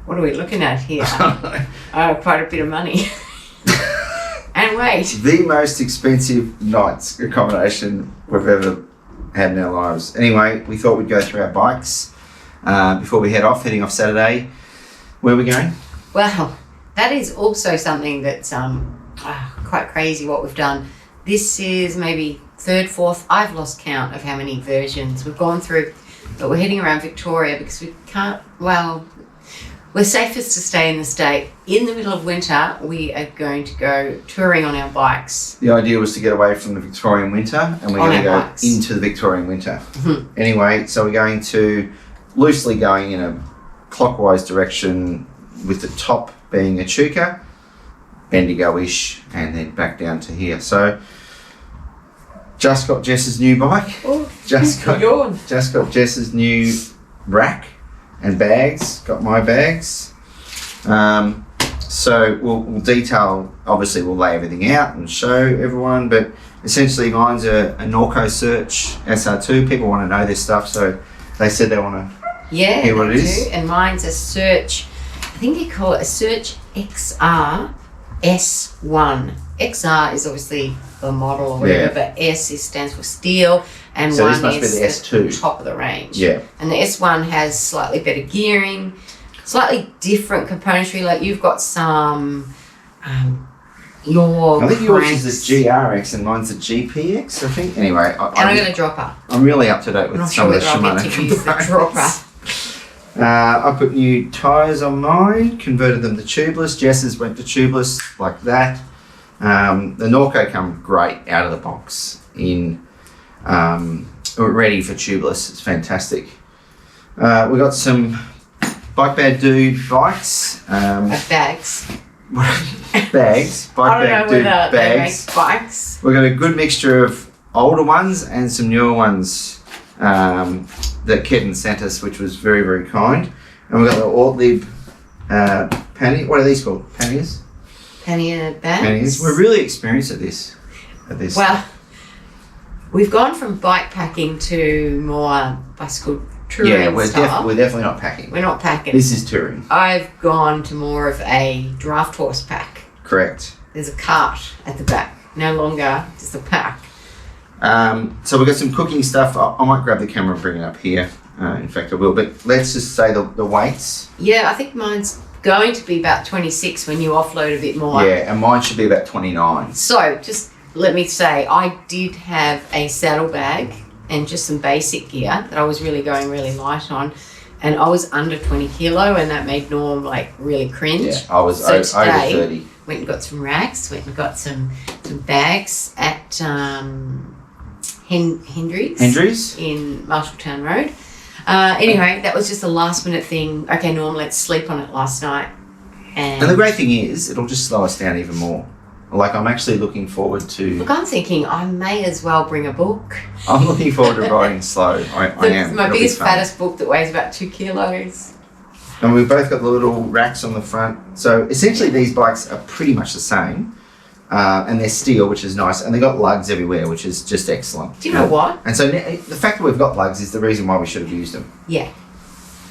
What are we looking at here? Quite a bit of money. And wait. The most expensive night's accommodation we've ever had in our lives. Anyway, we thought we'd go through our bikes before we heading off Saturday. Where are we going? Well, that is also something that's quite crazy what we've done. This is maybe third, fourth, I've lost count of how many versions we've gone through, but we're heading around Victoria because we can't, we're safest to stay in the state. In the middle of winter, we are going to go touring on our bikes. The idea was to get away from the Victorian winter, and we're going to go into the Victorian winter. Mm-hmm. Anyway, so we're loosely going in a clockwise direction with the top being Echuca, Bendigo-ish, and then back down to here. So, just got Jess's new bike. Oh, just got Jess's new rack and bags. Got my bags. So we'll detail. Obviously, we'll lay everything out and show everyone. But essentially, mine's a Norco Search SR2. People want to know this stuff, so they said they want to hear what it is. And mine's a Search. I think you call it a Search XR S1. XR is obviously the model or whatever, but S stands for steel, and so 1 this must is be the S2. The top of the range. Yeah. And the S1 has slightly better gearing, slightly different componentry. Like you've got some I think yours is the GRX and mine's the GPX, I think. Anyway, I'm going to drop her. I'm really up to date with some of the Shimano components. I put new tyres on mine, converted them to tubeless. Jess's went to tubeless like that. The Norco come great out of the box in ready for tubeless. It's fantastic. We got some Bike Bad Dude bikes. Bags. Bags. Bike Bad Dude bags. They make bikes. We've got a good mixture of older ones and some newer ones that Kedden sent us, which was very, very kind. And we've got the Ortlib pannier. What are these called? Panniers? Pannier bags. Panniers. We're really experienced at this. Well, we've gone from bike packing to more bicycle touring. Yeah, we're definitely not packing. We're not packing. This is touring. I've gone to more of a draft horse pack. Correct. There's a cart at the back. No longer just a pack. So we've got some cooking stuff. I might grab the camera and bring it up here. In fact, I will. But let's just say the weights. Yeah, I think mine's going to be about 26 when you offload a bit more. Yeah, and mine should be about 29. So just let me say, I did have a saddlebag and just some basic gear that I was really going really light on. And I was under 20 kilo, and that made Norm really cringe. Yeah, I was over 30. Went and got some racks, went and got some bags at Hendry's in Marshalltown Road. Anyway, that was just a last minute thing. Okay, Norm, let's sleep on it last night. And the great thing is, it'll just slow us down even more. Like, I'm actually looking forward to... Look, I'm thinking I may as well bring a book. I'm looking forward to riding slow. I am. My biggest, fattest book that weighs about 2 kilos. And we've both got the little racks on the front. So, essentially, these bikes are pretty much the same. And they're steel, which is nice. And they've got lugs everywhere, which is just excellent. Do you know what? And so, the fact that we've got lugs is the reason why we should have used them. Yeah.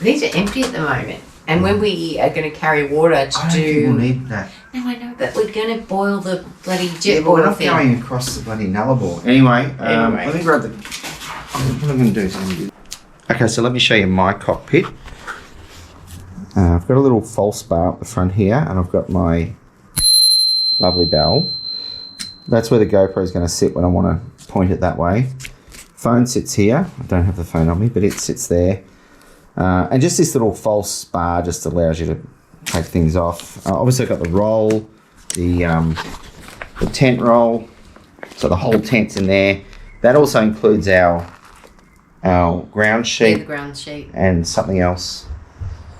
These are empty at the moment. And when we are going to carry water to I don't think we'll need that. No, I know, but we're going to boil the bloody jet yeah, boil we're not thing. going across the bloody Nullarbor. Anyway, let me grab the... What I'm going to do is... Okay, so let me show you my cockpit. I've got a little false bar up the front here, and I've got my lovely bell. That's where the GoPro is going to sit when I want to point it that way. Phone sits here. I don't have the phone on me, but it sits there. And just this little false bar just allows you to take things off. Obviously, I've got the roll, the tent roll, so the whole tent's in there. That also includes our ground sheet. Yeah, the ground sheet. And something else.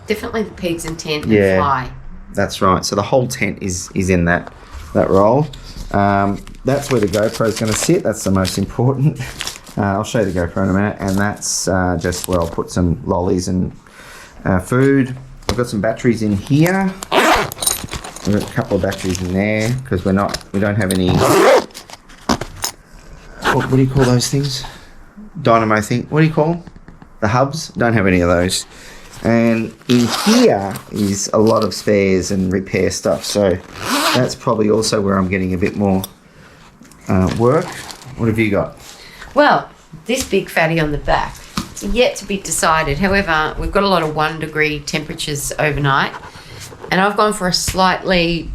Definitely the pigs and tent and fly. That's right. So the whole tent is in that roll. That's where the GoPro is going to sit. That's the most important. I'll show you the GoPro in a minute. And that's just where I'll put some lollies and food. I've got some batteries in here. I've got a couple of batteries in there because we don't have any. What do you call those things? Dynamo thing. What do you call them? The hubs? Don't have any of those. And in here is a lot of spares and repair stuff. So that's probably also where I'm getting a bit more work. What have you got? Well, this big fatty on the back, it's yet to be decided. However, we've got a lot of 1 degree temperatures overnight, and I've gone for a slightly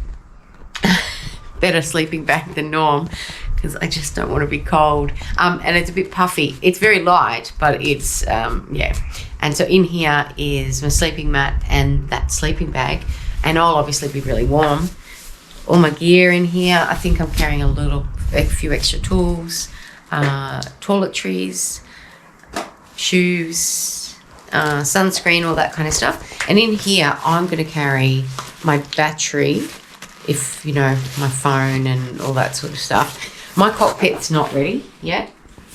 better sleeping bag than norm because I just don't want to be cold. And it's a bit puffy. It's very light, but it's, yeah. And so in here is my sleeping mat and that sleeping bag, and I'll obviously be really warm. All my gear in here. I think I'm carrying a few extra tools, toiletries, shoes, sunscreen, all that kind of stuff. And in here, I'm going to carry my battery, if you know, my phone and all that sort of stuff. My cockpit's not ready yet.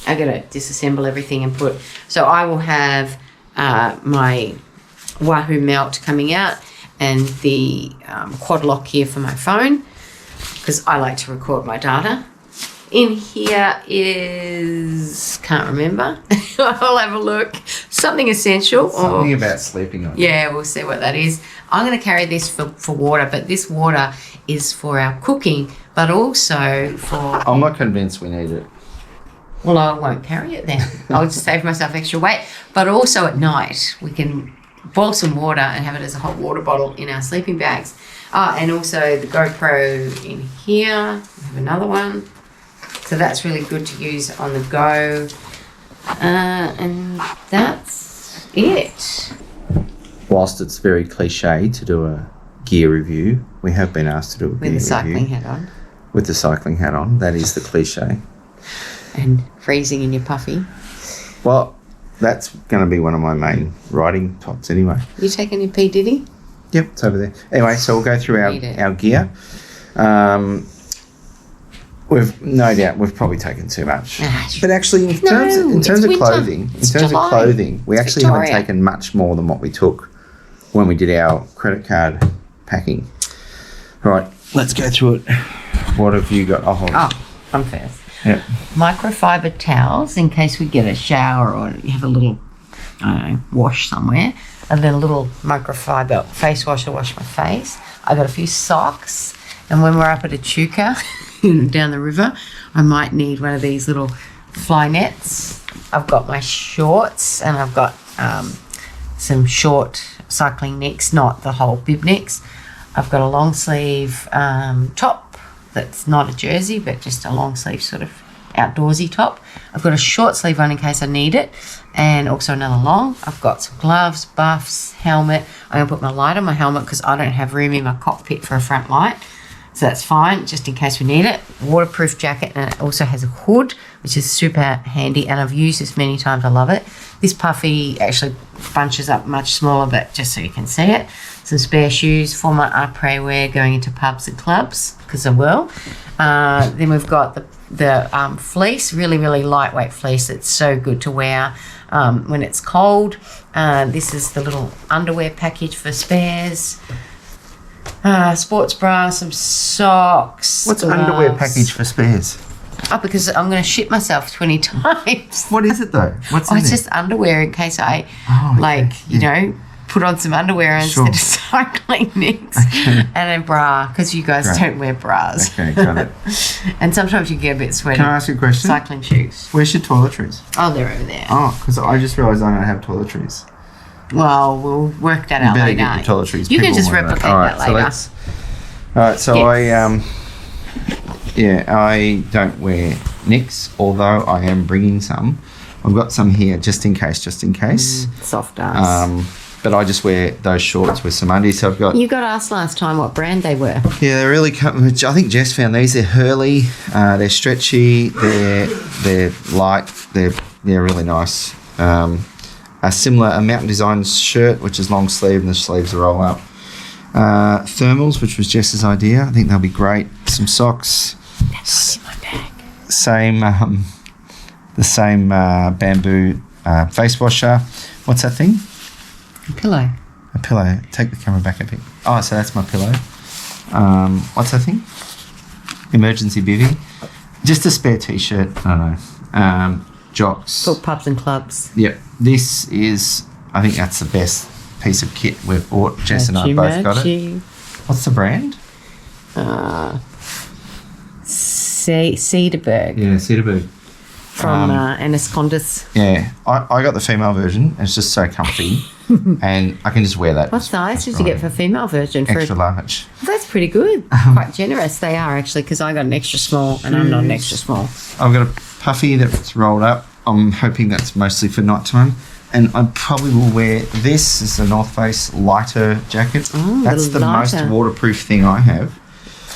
I got to disassemble everything and put. So I will have my Wahoo melt coming out and the quad lock here for my phone because I like to record my data. In here is, can't remember. I'll have a look. Something essential. Something about sleeping on. Yeah, we'll see what that is. I'm going to carry this for water, but this water is for our cooking, but also for... I'm not convinced we need it. Well, I won't carry it then. I'll just save myself extra weight. But also at night, we can boil some water and have it as a hot water bottle in our sleeping bags. And also the GoPro in here. We have another one. So that's really good to use on the go. And that's it. Whilst it's very cliche to do a gear review, we have been asked to do a gear review. With the cycling hat on. With the cycling hat on. That is the cliche. And freezing in your puffy. Well, that's going to be one of my main riding tops anyway. You taking your P. Diddy? Yep, it's over there. Anyway, so we'll go through our gear. We've probably taken too much. But actually, in terms of clothing, we actually haven't taken much more than what we took when we did our credit card packing. All right, let's go through it. What have you got? I'm first. Yep. Microfiber towels in case we get a shower or you have a little, wash somewhere. And then a little microfiber face wash to wash my face. I got a few socks. And when we're up at Echuca, down the river, I might need one of these little fly nets. I've got my shorts and I've got some short cycling necks, not the whole bib necks. I've got a long sleeve top that's not a jersey, but just a long sleeve sort of outdoorsy top. I've got a short sleeve one in case I need it, and also another long. I've got some gloves, buffs, helmet. I'm going to put my light on my helmet because I don't have room in my cockpit for a front light. So that's fine, just in case we need it. Waterproof jacket, and it also has a hood, which is super handy, and I've used this many times. I love it. This puffy actually bunches up much smaller, but just so you can see it. Some spare shoes for my après wear going into pubs and clubs, because I will. Then we've got the fleece, really, really lightweight fleece. It's so good to wear when it's cold. This is the little underwear package for spares. Sports bra, some socks. What's underwear package for spares? Because I'm going to shit myself 20 times. What is it though? What's in it's there? just underwear in case I, put on some underwear instead of cycling next. Okay. And a bra, because you guys don't wear bras. Okay, got it. And sometimes you get a bit sweaty. Can I ask you a question? Cycling shoes. Where's your toiletries? Oh, they're over there. Oh, because I just realised I don't have toiletries. Well, we'll work that out later. Get your toiletries. You can just replicate that later. I don't wear nicks, although I am bringing some. I've got some here just in case. Soft ass. But I just wear those shorts with some undies. So I've got. You got asked last time what brand they were. Yeah, they're really. I think Jess found these. They're Hurley. They're stretchy. They're light. They're really nice. A Mountain Designs shirt, which is long sleeve and the sleeves roll up. Thermals, which was Jess's idea. I think they'll be great. Some socks. That's in my bag. The same bamboo face washer. What's that thing? A pillow. A pillow. Take the camera back a bit. Oh, so that's my pillow. What's that thing? Emergency bivvy. Just a spare t-shirt. I don't know. Jocks. For pubs and clubs. Yep. This is, I think that's the best piece of kit we've bought. Jess and I both got it. What's the brand? Cedarburg. Yeah, Cedarburg. From Anacondas. Yeah, I got the female version. It's just so comfy. And I can just wear that. What size did you get for female version? Extra large. That's pretty good. Quite generous they are, actually, because I got an extra small and I'm not an extra small. I've got a puffy that's rolled up. I'm hoping that's mostly for nighttime. And I probably will wear this. This is a North Face lighter jacket. That's the most waterproof thing I have.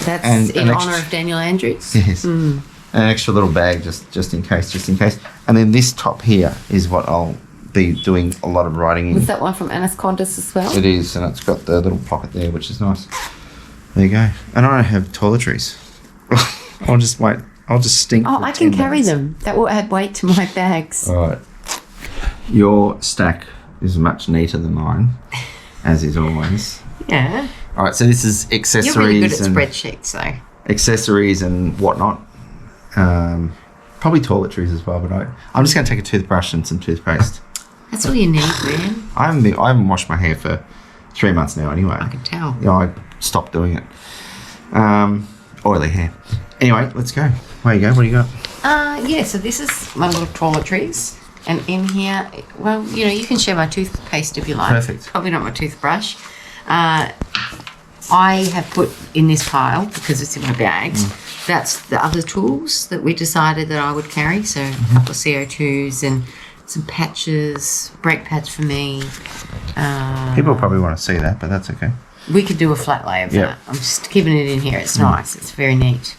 That's in honour of Daniel Andrews? Yes. An extra little bag just in case. And then this top here is what I'll be doing a lot of riding in. Was that one from Anacondas as well? It is, and it's got the little pocket there, which is nice. There you go. And I don't have toiletries. I'll just wait. I'll just stink. Oh, I can carry them. That will add weight to my bags. All right. Your stack is much neater than mine, as is always. Yeah. All right, so this is accessories. You're really good at spreadsheets, though. Accessories and whatnot. Probably toiletries as well, but I'm just going to take a toothbrush and some toothpaste. That's all you need, man. I haven't washed my hair for 3 months now anyway. I can tell. Yeah, I stopped doing it. Oily hair. Anyway, let's go. Where you go? What do you got? So this is my little toiletries. And in here, well, you can share my toothpaste if you like. Perfect. Probably not my toothbrush. I have put in this pile, because it's in my bags, that's the other tools that we decided that I would carry. So a couple of CO2s and some patches, brake pads for me. People probably want to see that, but that's okay. We could do a flat lay of that. I'm just keeping it in here. It's nice. It's very neat.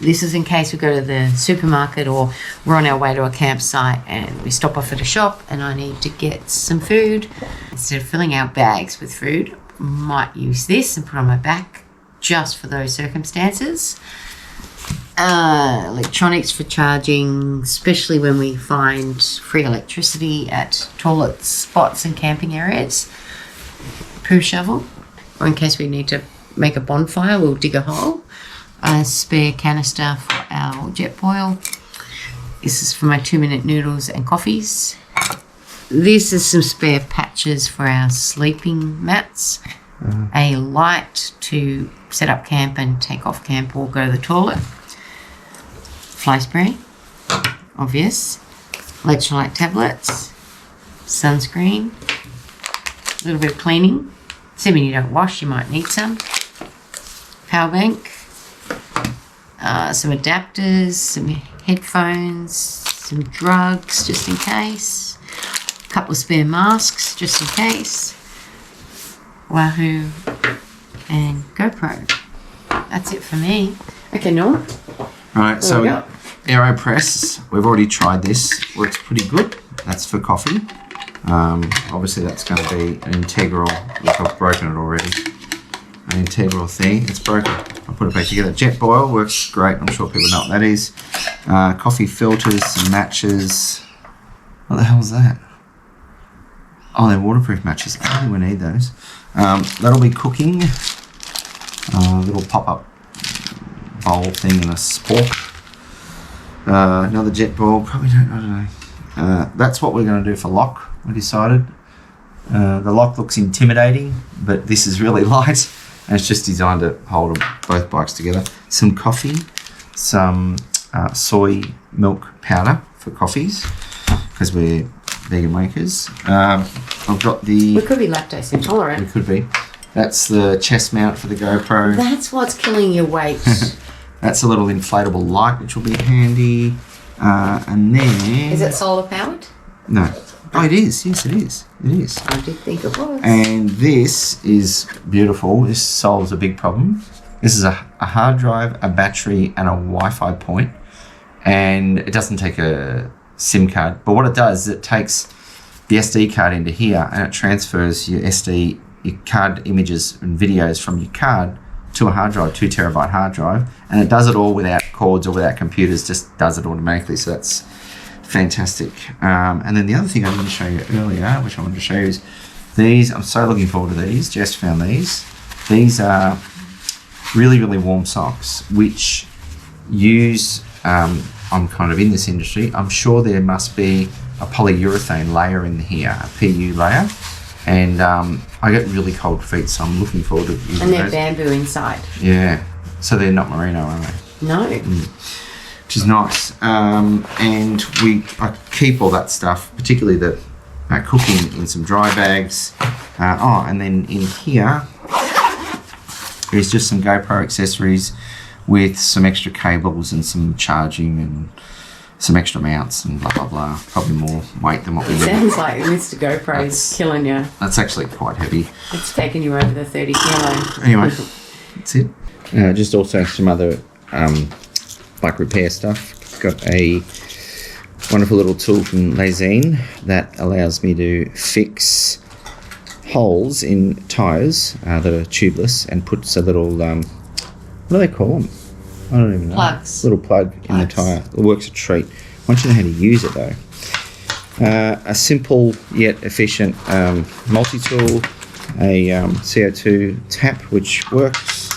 This is in case we go to the supermarket or we're on our way to a campsite and we stop off at a shop and I need to get some food. Instead of filling our bags with food, I might use this and put it on my back just for those circumstances. Electronics for charging, especially when we find free electricity at toilet spots and camping areas. Poo shovel, or in case we need to make a bonfire, we'll dig a hole. A spare canister for our jet boil. This is for my 2-minute noodles and coffees. This is some spare patches for our sleeping mats. A light to set up camp and take off camp or go to the toilet. Fly spray, obvious. Electrolyte tablets. Sunscreen. A little bit of cleaning. Assuming you don't wash, you might need some. Power bank. Some adapters, some headphones, some drugs just in case. A couple of spare masks just in case. Wahoo and GoPro. That's it for me. Okay, Norm. Right, so AeroPress, we've already tried this. Works pretty good. That's for coffee. Obviously that's going to be an integral, look, I've broken it already. An integral thing. It's broken. I'll put it back together. Jet boil works great. I'm sure people know what that is. Coffee filters, some matches. What the hell is that? Oh, they're waterproof matches. I don't think we need those. That'll be cooking. Little pop-up bowl thing and a spork. Another jet boil. Probably don't. I don't know. That's what we're going to do for lock. We decided. The lock looks intimidating, but this is really light. And it's just designed to hold both bikes together. Some coffee, some soy milk powder for coffees, because we're vegan makers. I've got the... We could be lactose intolerant. We could be. That's the chest mount for the GoPro. That's what's killing your weight. That's a little inflatable light, which will be handy. And then... Is it solar powered? No. Oh, it is. Yes, it is. It is. I did think it was. And this is beautiful. This solves a big problem. This is a hard drive, a battery, and a Wi-Fi point. And it doesn't take a SIM card. But what it does is it takes the SD card into here and it transfers your card images and videos from your card to a hard drive, 2 terabyte hard drive. And it does it all without cords or without computers, just does it automatically. So that's fantastic. And then the other thing I didn't show you earlier, which I wanted to show you, is these. I'm so looking forward to these. Jess found these. These are really, really warm socks, which use, I'm kind of in this industry, I'm sure there must be a polyurethane layer in here, a PU layer, And I get really cold feet, so I'm looking forward to using And they're those. bamboo inside. Yeah. So they're not merino, are they? No. Which is nice. And I keep all that stuff, particularly the cooking, in some dry bags. And then in here is just some GoPro accessories with some extra cables and some charging and some extra mounts and blah, blah, blah. Probably more weight than what we need. Sounds like Mr. GoPro's killing you. That's actually quite heavy. It's taking you over the 30 kilo. Anyway, that's it. Just also some other bike repair stuff. Got a wonderful little tool from Lazine that allows me to fix holes in tyres that are tubeless and puts a little, what do they call them? I don't even know. Plugs. Little plug in the tyre. It works a treat. Once you know how to use it though. A simple yet efficient multi-tool, a CO2 tap which works,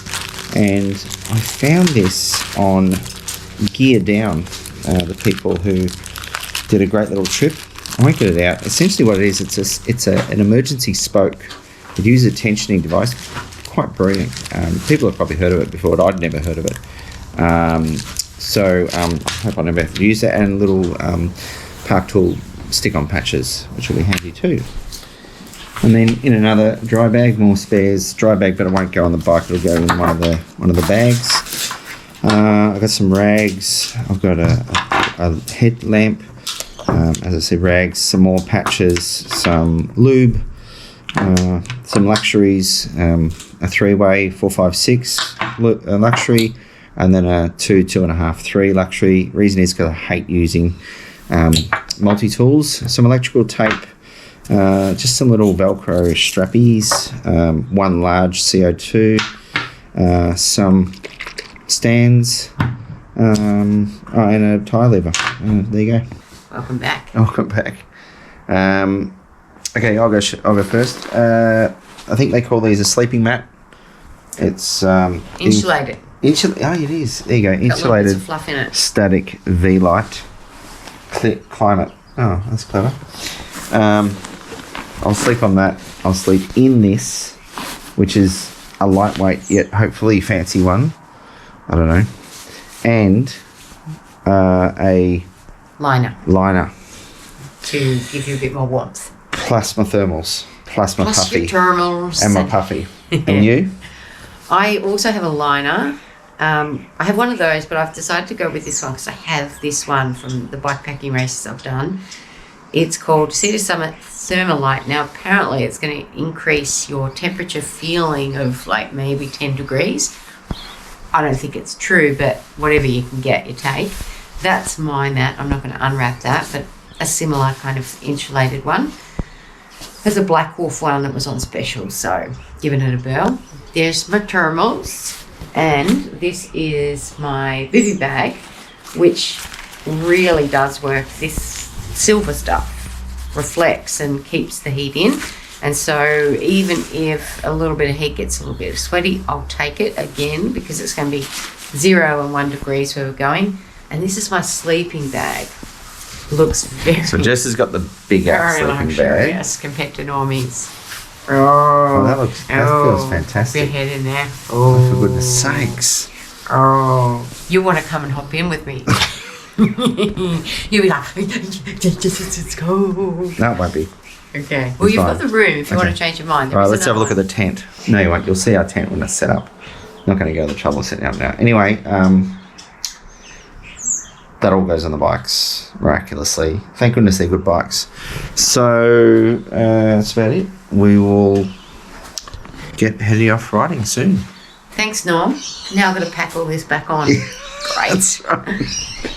and I found this on Gear Down, the people who did a great little trip. I won't get it out. Essentially what it is, it's an emergency spoke. It uses a tensioning device. Quite brilliant. People have probably heard of it before, but I'd never heard of it. So I hope I never have to use that, and little Park Tool stick-on patches, which will be handy too. And then in another dry bag, more spares. Dry bag, but it won't go on the bike. It'll go in one of the bags. I've got some rags. I've got a headlamp. As I said, rags. Some more patches. Some lube. Some luxuries. A 3-way 456 luxury. And then a 2, 2.5, 3 luxury. Reason is because I hate using multi-tools. Some electrical tape. Just some little Velcro strappies. One large CO2. Some stands. And a tyre lever. There you go. Welcome back. Welcome back. Okay, I'll go first. I think they call these a sleeping mat. It's Insulated. Oh, it is. There you go. Got little bits Insulated of fluff in it. static V-light climate. Oh, that's clever. I'll sleep on that. I'll sleep in this, which is a lightweight yet hopefully fancy one. I don't know. And a liner to give you a bit more warmth. plus my thermals, plus my Plus puffy, your thermals. and my puffy. And you? I also have a liner. I have one of those, but I've decided to go with this one because I have this one from the bikepacking races I've done. It's called Cedar Summit Thermalite. Now, apparently it's going to increase your temperature feeling of like maybe 10 degrees. I don't think it's true, but whatever you can get, you take. That's my mat. I'm not going to unwrap that, but a similar kind of insulated one. There's a Black Wolf one that was on special, so giving it a whirl. There's my thermals, and this is my bivy bag, which really does work. This silver stuff reflects and keeps the heat in. And so even if a little bit of heat gets a little bit sweaty, I'll take it again because it's going to be 0 and 1 degrees where we're going. And this is my sleeping bag. Looks very... So Jess has got the big ass sleeping bag. Yes, compared to Normie's. Oh, that feels fantastic. Pop your head in there. Oh, for goodness sakes. Oh, you want to come and hop in with me? You'll be like, let's go. No, it won't be. Okay. Well, you've got the room if you want to change your mind. All right, let's have a look at the tent. No, you won't. You'll see our tent when it's set up. Not going to go to the trouble of setting up now. Anyway, that all goes on the bikes miraculously. Thank goodness they're good bikes. So that's about it. We will get heading off riding soon. Thanks, Norm. Now I've got to pack all this back on. Great. That's right.